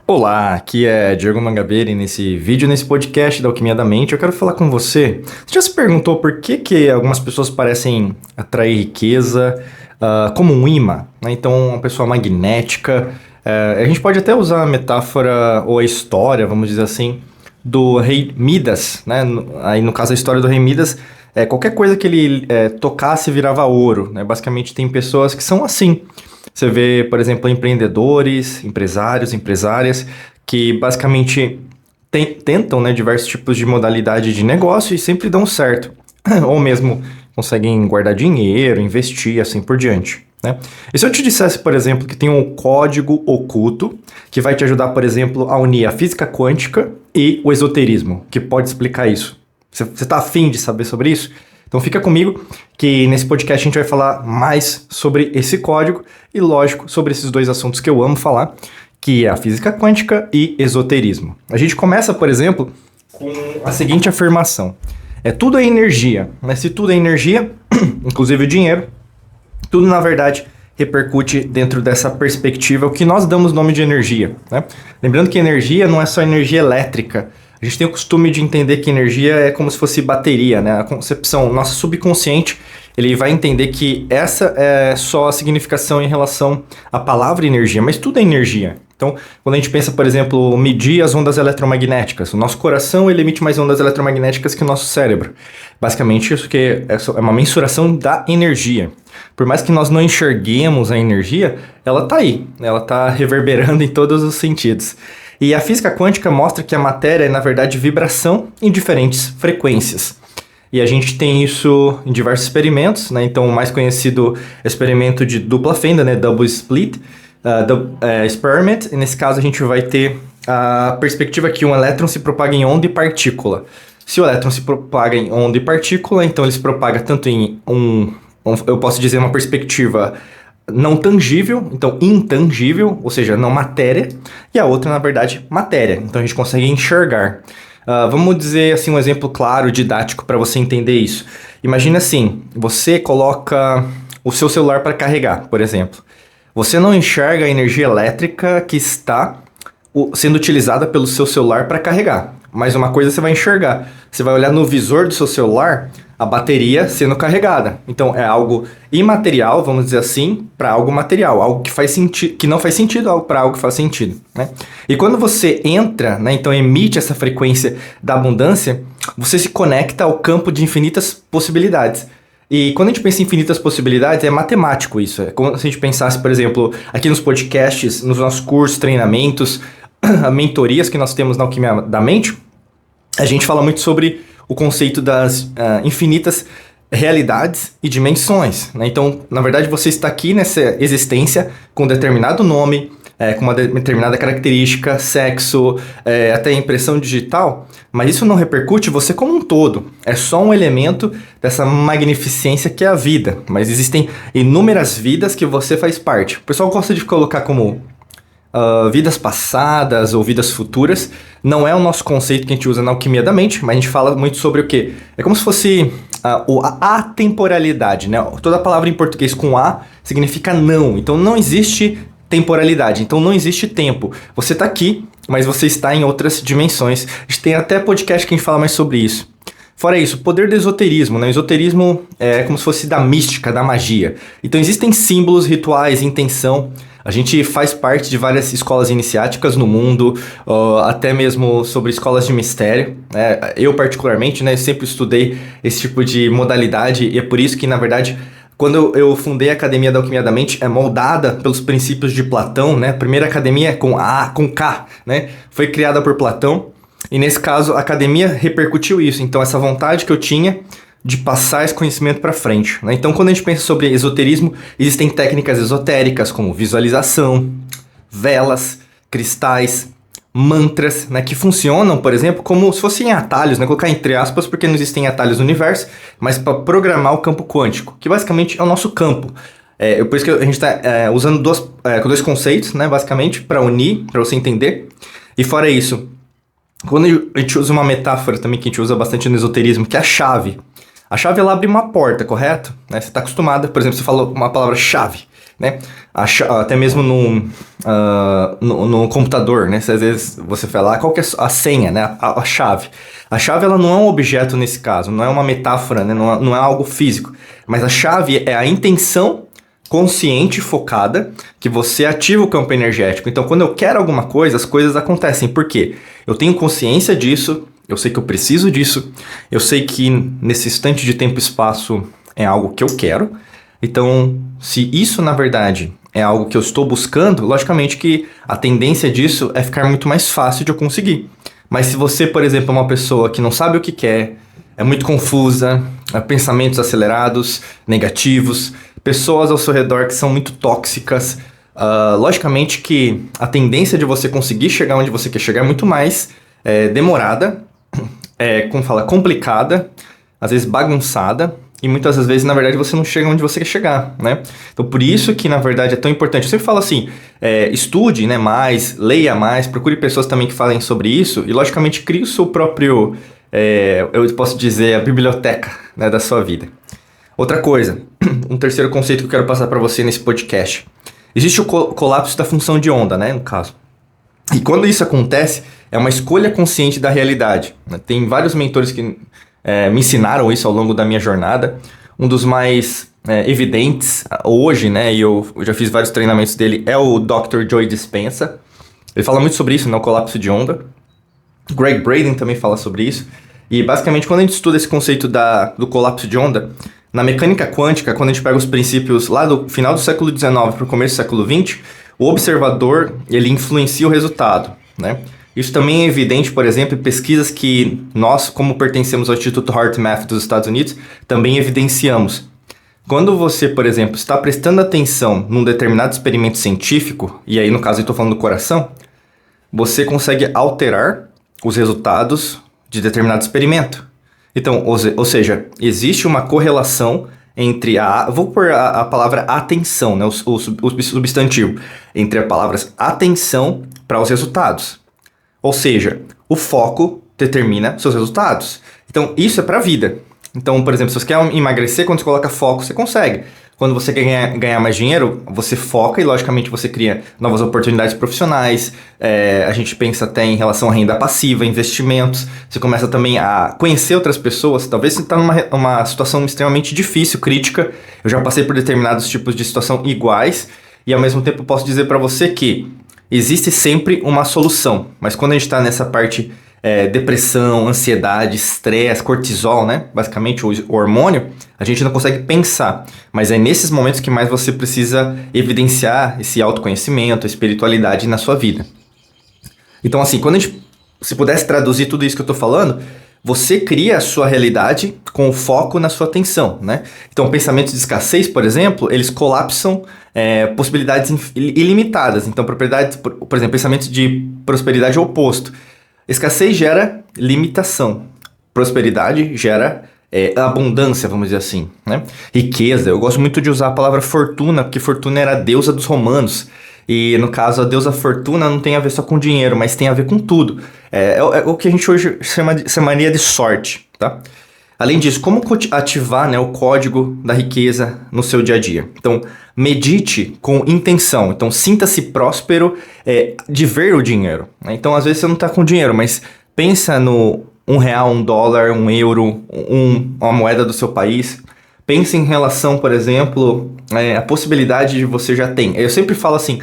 Olá, aqui é Diego Mangabeira e nesse podcast da Alquimia da Mente eu quero falar com você. Você já se perguntou por que algumas pessoas parecem atrair riqueza como um imã, né? Então, uma pessoa magnética. A gente pode até usar a metáfora ou a história, vamos dizer assim, do rei Midas, né? Aí no caso a história do rei Midas, qualquer coisa que ele tocasse virava ouro, né? Basicamente tem pessoas que são assim. Você vê, por exemplo, empreendedores, empresários, empresárias, que basicamente tentam, né, diversos tipos de modalidade de negócio e sempre dão certo. Ou mesmo conseguem guardar dinheiro, investir, assim por diante, né? E se eu te dissesse, por exemplo, que tem um código oculto que vai te ajudar, por exemplo, a unir a física quântica e o esoterismo, que pode explicar isso? Você está afim de saber sobre isso? Então fica comigo que nesse podcast a gente vai falar mais sobre esse código e, lógico, sobre esses dois assuntos que eu amo falar, que é a física quântica e esoterismo. A gente começa, por exemplo, com a seguinte afirmação. Tudo é energia, mas se tudo é energia, inclusive o dinheiro, tudo na verdade repercute dentro dessa perspectiva, o que nós damos nome de energia, né? Lembrando que energia não é só energia elétrica. A gente tem o costume de entender que energia é como se fosse bateria, né? A concepção, nosso subconsciente, ele vai entender que essa é só a significação em relação à palavra energia, mas tudo é energia. Então, quando a gente pensa, por exemplo, medir as ondas eletromagnéticas, o nosso coração ele emite mais ondas eletromagnéticas que o nosso cérebro. Basicamente, isso que é uma mensuração da energia. Por mais que nós não enxerguemos a energia, ela está aí, ela está reverberando em todos os sentidos. E a física quântica mostra que a matéria é, na verdade, vibração em diferentes frequências. E a gente tem isso em diversos experimentos, né? Então, o mais conhecido é o experimento de dupla fenda, né? Double Split Experiment. E nesse caso, a gente vai ter a perspectiva que um elétron se propaga em onda e partícula. Se o elétron se propaga em onda e partícula, então ele se propaga tanto em eu posso dizer, uma perspectiva não tangível, então intangível, ou seja, não matéria, e a outra, na verdade, matéria. Então a gente consegue enxergar. Vamos dizer assim um exemplo claro, didático, para você entender isso. Imagina assim, você coloca o seu celular para carregar, por exemplo. Você não enxerga a energia elétrica que está sendo utilizada pelo seu celular para carregar. Mas uma coisa você vai enxergar. Você vai olhar no visor do seu celular a bateria sendo carregada. Então é algo imaterial, vamos dizer assim, para algo material, algo que faz sentido, que não faz sentido, algo para algo que faz sentido, né? E quando você entra, né, então emite essa frequência da abundância, você se conecta ao campo de infinitas possibilidades. E quando a gente pensa em infinitas possibilidades, é matemático isso. É como se a gente pensasse, por exemplo, aqui nos podcasts, nos nossos cursos, treinamentos, mentorias que nós temos na Alquimia da Mente, a gente fala muito sobre o conceito das infinitas realidades e dimensões, né? Então, na verdade, você está aqui nessa existência com um determinado nome, com uma determinada característica, sexo, até impressão digital, mas isso não repercute você como um todo. É só um elemento dessa magnificência que é a vida, mas existem inúmeras vidas que você faz parte. O pessoal gosta de colocar como vidas passadas ou vidas futuras. Não é o nosso conceito que a gente usa na Alquimia da Mente, mas a gente fala muito sobre o quê? É como se fosse a atemporalidade, né? Toda palavra em português com A significa não. Então não existe temporalidade, então não existe tempo. Você está aqui, mas você está em outras dimensões. A gente tem até podcast que a gente fala mais sobre isso. Fora isso, o poder do esoterismo, né? O esoterismo é como se fosse da mística, da magia. Então existem símbolos, rituais, intenção. A gente faz parte de várias escolas iniciáticas no mundo, até mesmo sobre escolas de mistério, né? Eu particularmente, né, sempre estudei esse tipo de modalidade e é por isso que, na verdade, quando eu fundei a Academia da Alquimia da Mente, é moldada pelos princípios de Platão, né? A primeira academia com K, né? Foi criada por Platão. E nesse caso, a academia repercutiu isso. Então, essa vontade que eu tinha de passar esse conhecimento para frente, né? Então, quando a gente pensa sobre esoterismo, existem técnicas esotéricas como visualização, velas, cristais, mantras, né? Que funcionam, por exemplo, como se fossem atalhos, né? Colocar entre aspas, porque não existem atalhos no universo, mas para programar o campo quântico, que basicamente é o nosso campo. Por isso que a gente está usando dois conceitos, né? Basicamente, para unir, para você entender. E fora isso, quando a gente usa uma metáfora também que a gente usa bastante no esoterismo, que é a chave. A chave ela abre uma porta, correto? Né? Você está acostumado, por exemplo, você falou uma palavra chave. né? Até mesmo no computador, né? Se às vezes você fala, qual que é a senha, né? A chave. A chave, ela não é um objeto nesse caso, não é uma metáfora, né? Não é algo físico. Mas a chave é a intenção consciente, focada, que você ativa o campo energético. Então, quando eu quero alguma coisa, as coisas acontecem. Por quê? Eu tenho consciência disso, eu sei que eu preciso disso, eu sei que nesse instante de tempo e espaço é algo que eu quero. Então, se isso, na verdade, é algo que eu estou buscando, logicamente que a tendência disso é ficar muito mais fácil de eu conseguir. Mas se você, por exemplo, é uma pessoa que não sabe o que quer, é muito confusa, pensamentos acelerados, negativos, pessoas ao seu redor que são muito tóxicas, logicamente que a tendência de você conseguir chegar onde você quer chegar é muito mais demorada, como fala, complicada, às vezes bagunçada, e muitas das vezes, na verdade, você não chega onde você quer chegar, né? Então, por isso que, na verdade, é tão importante. Eu sempre falo assim, estude, né, mais, leia mais, procure pessoas também que falem sobre isso, e, logicamente, crie o seu próprio, eu posso dizer, a biblioteca, né, da sua vida. Outra coisa, um terceiro conceito que eu quero passar para você nesse podcast. Existe o colapso da função de onda, né, no caso. E quando isso acontece, é uma escolha consciente da realidade, né? Tem vários mentores que me ensinaram isso ao longo da minha jornada. Um dos mais evidentes hoje, né, e eu já fiz vários treinamentos dele, é o Dr. Joe Dispenza. Ele fala muito sobre isso, né, o colapso de onda. Greg Braden também fala sobre isso. E basicamente, quando a gente estuda esse conceito do colapso de onda, na mecânica quântica, quando a gente pega os princípios lá do final do século XIX para o começo do século XX, o observador, ele influencia o resultado, né? Isso também é evidente, por exemplo, em pesquisas que nós, como pertencemos ao Instituto HeartMath dos Estados Unidos, também evidenciamos. Quando você, por exemplo, está prestando atenção num determinado experimento científico, e aí no caso eu estou falando do coração, você consegue alterar os resultados de determinado experimento. Então, ou seja, existe uma correlação entre vou pôr a palavra atenção, né, o substantivo, entre as palavras atenção para os resultados. Ou seja, o foco determina seus resultados. Então, isso é para a vida. Então, por exemplo, se você quer emagrecer, quando você coloca foco, você consegue. Quando você quer ganhar mais dinheiro, você foca e, logicamente, você cria novas oportunidades profissionais. A gente pensa até em relação à renda passiva, investimentos. Você começa também a conhecer outras pessoas. Talvez você está numa situação extremamente difícil, crítica. Eu já passei por determinados tipos de situação iguais. E, ao mesmo tempo, eu posso dizer para você que existe sempre uma solução. Mas quando a gente está nessa parte depressão, ansiedade, estresse, cortisol, né? Basicamente o hormônio, a gente não consegue pensar. Mas é nesses momentos que mais você precisa evidenciar esse autoconhecimento, a espiritualidade na sua vida. Então, assim, quando a gente, se pudesse traduzir tudo isso que eu estou falando, você cria a sua realidade com o foco na sua atenção, né? Então, pensamentos de escassez, por exemplo, eles colapsam possibilidades ilimitadas. Então, por exemplo, pensamentos de prosperidade é o oposto. Escassez gera limitação. Prosperidade gera abundância, vamos dizer assim, né? Riqueza. Eu gosto muito de usar a palavra fortuna, porque fortuna era a deusa dos romanos. E, no caso, a deusa fortuna não tem a ver só com dinheiro, mas tem a ver com tudo. É o que a gente hoje chamaria de sorte, tá? Além disso, como ativar, né, o código da riqueza no seu dia a dia? Então, medite com intenção. Então, sinta-se próspero de ver o dinheiro, né? Então, às vezes você não está com dinheiro, mas pensa no R$1, $1, €1, uma moeda do seu país. Pense em relação, por exemplo, a possibilidade de você já tem. Eu sempre falo assim,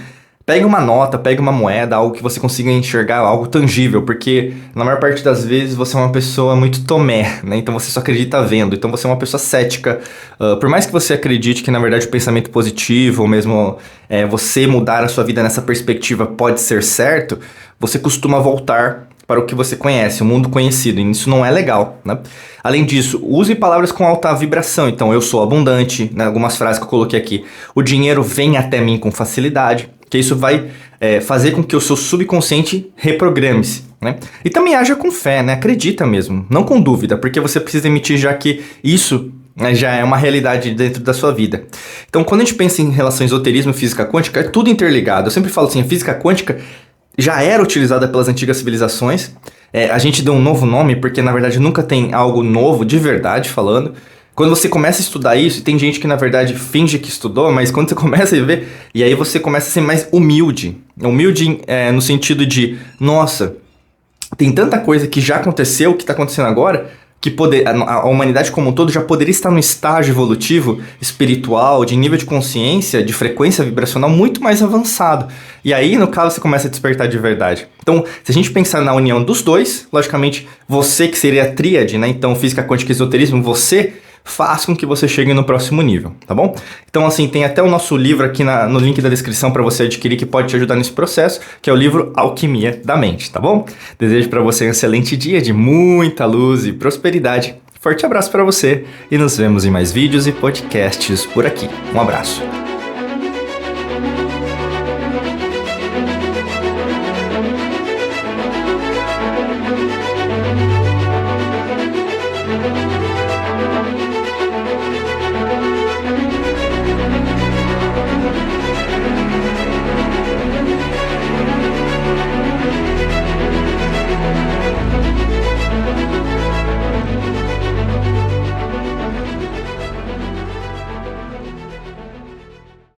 pegue uma nota, pegue uma moeda, algo que você consiga enxergar, algo tangível, porque na maior parte das vezes você é uma pessoa muito tomé, né? Então você só acredita vendo, então você é uma pessoa cética. Por mais que você acredite que na verdade o pensamento positivo, ou mesmo você mudar a sua vida nessa perspectiva pode ser certo, você costuma voltar para o que você conhece, o mundo conhecido, e isso não é legal, né? Além disso, use palavras com alta vibração. Então, eu sou abundante, né? Algumas frases que eu coloquei aqui. O dinheiro vem até mim com facilidade, que isso vai fazer com que o seu subconsciente reprograme-se, né? E também haja com fé, né? Acredita mesmo, não com dúvida, porque você precisa emitir já que isso já é uma realidade dentro da sua vida. Então, quando a gente pensa em relação ao esoterismo e física quântica, é tudo interligado. Eu sempre falo assim, a física quântica já era utilizada pelas antigas civilizações. A gente deu um novo nome porque, na verdade, nunca tem algo novo, de verdade falando. Quando você começa a estudar isso, e tem gente que na verdade finge que estudou, mas quando você começa a ver, e aí você começa a ser mais humilde. Humilde no sentido de, nossa, tem tanta coisa que já aconteceu, que está acontecendo agora, que a humanidade como um todo já poderia estar num estágio evolutivo, espiritual, de nível de consciência, de frequência vibracional muito mais avançado. E aí, no caso, você começa a despertar de verdade. Então, se a gente pensar na união dos dois, logicamente, você que seria a tríade, né? Então, física quântica e esoterismo, você faz com que você chegue no próximo nível, tá bom? Então, assim, tem até o nosso livro aqui no link da descrição para você adquirir, que pode te ajudar nesse processo, que é o livro Alquimia da Mente, tá bom? Desejo para você um excelente dia de muita luz e prosperidade. Forte abraço para você e nos vemos em mais vídeos e podcasts por aqui. Um abraço.